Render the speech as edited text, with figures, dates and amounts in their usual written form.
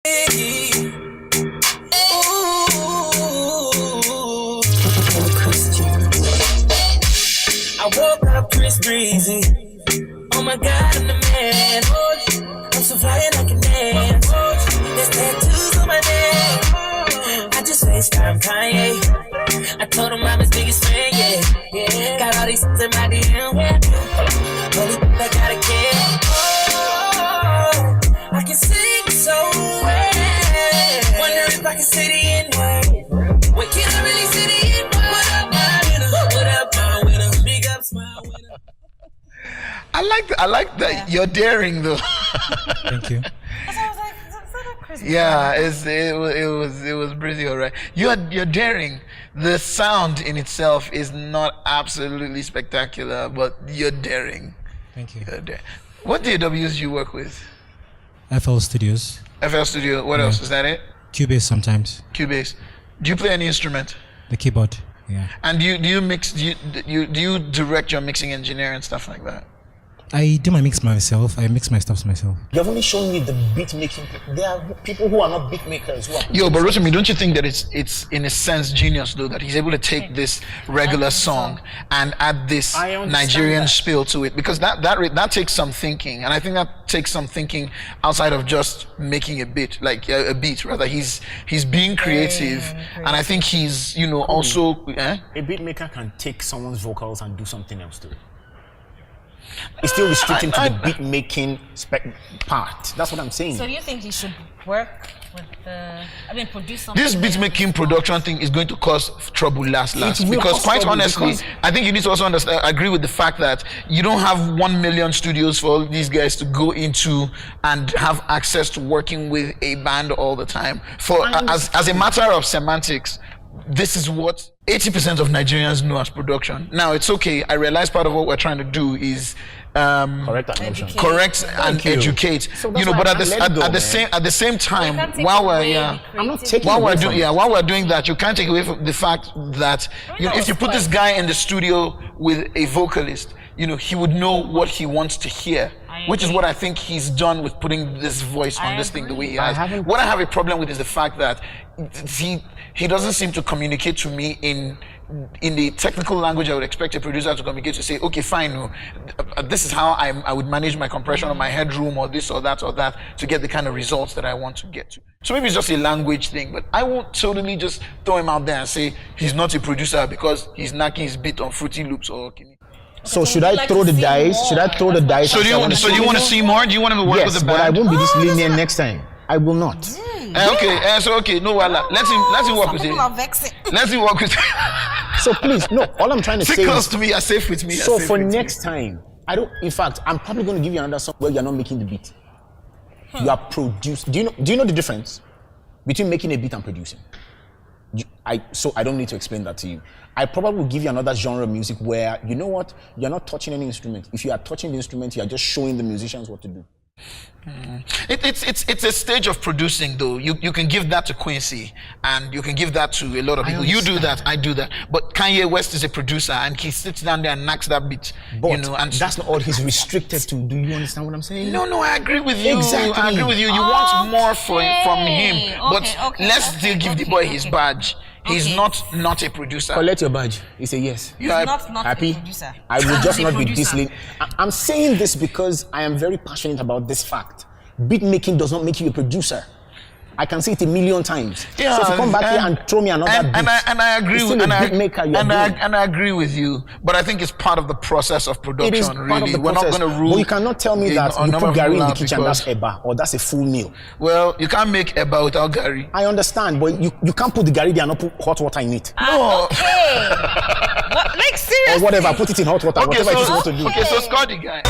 I woke up Chris Breezy. Oh my God, I'm the man. I'm so flying like an ant. There's tattoos on my neck. I just FaceTime Kanye. I told him I'm his biggest fan, yeah. Got all these things in my DM. Holy, I gotta care. I can sing so well. Wonder if I can say the N-word. Wait, can I really say the N-word? What up, my winner? What up, my winner? Big ups, my winner. I like that. Yeah. You're daring though. Thank you. Yeah, it was pretty alright. You're daring. The sound in itself is not absolutely spectacular, but you're daring. Thank you. What DAWs do you work with? FL Studios. FL Studio. What else? Is that it? Cubase sometimes. Cubase. Do you play any instrument? The keyboard. Yeah. And do you mix? Do you direct your mixing engineer and stuff like that? I do my mix myself. I mix my stuff myself. You have only shown me the beat making. There are people who are not beat makers. Yo, but Rotimi, don't you think that it's in a sense genius though that he's able to take this regular song and add this Nigerian spiel to it? Because that takes some thinking, and I think that takes some thinking outside of just making a beat, like a beat rather. He's being creative, and I think he's also. A beat maker can take someone's vocals and do something else to it. It's still restricting to the beat making part. That's what I'm saying. So do you think he should work with produce something? This beat making production thing is going to cause trouble last because quite honestly, I think you need to also agree with the fact that you don't have 1 million studios for all these guys to go into and have access to working with a band all the time. As a matter of semantics, this is what 80% of Nigerians know as production. Now it's okay. I realize part of what we're trying to do is correct and educate. So but at the same time, while we're doing that, you can't take away from the fact that if you put this guy in the studio with a vocalist, he would know what he wants to hear, which is what I think he's done with putting this voice on this thing the way he has. What I have a problem with is the fact that he doesn't seem to communicate to me in the technical language I would expect a producer to communicate, to say, okay, fine, this is how I would manage my compression or my headroom or this or that to get the kind of results that I want to get to. So maybe it's just a language thing, but I won't totally just throw him out there and say he's not a producer because he's knocking his beat on Fruity Loops or okay. So should I throw the dice? Should I throw the dice? So do you want to see more? Do you want to work with the band? But I won't be this linear next time. I will not. No, let's him work with it. Let's him work with it. So please, no. All I'm trying to say is, close to me, are safe with me. So for next time, in fact, I'm probably going to give you another song where you're not making the beat. You are producing. Do you know the difference between making a beat and producing? So I don't need to explain that to you. I probably will give you another genre of music where, you know what, you're not touching any instrument. If you are touching the instrument, you are just showing the musicians what to do. It's a stage of producing though. You can give that to Quincy and you can give that to a lot of people. You do that, I do that. But Kanye West is a producer and he sits down there and knocks that beat. But and that's not all he's restricted to. Do you understand what I'm saying? No, I agree with you. Exactly. I agree with you. You want more from him. But let's still give the boy his badge. He's not a producer. Collect your badge. He said yes. You are not happy? A producer. I will just not be this late. I'm saying this because I am very passionate about this fact. Beat making does not make you a producer. I can say it 1,000,000 times. Yeah, so if you come back here and throw me another beat, and I agree with I agree with you, but I think it's part of the process of production. It is really. Part of the We're process. not going to rule. But you cannot tell me that you put Gary in the kitchen, that's eba, or that's a full meal. Well, you can't make eba without Gary. I understand, but you can't put the Gary there and not put hot water in it. No. Okay. Like seriously? Or whatever, put it in hot water, whatever it is you want to do. Okay, so score the guy.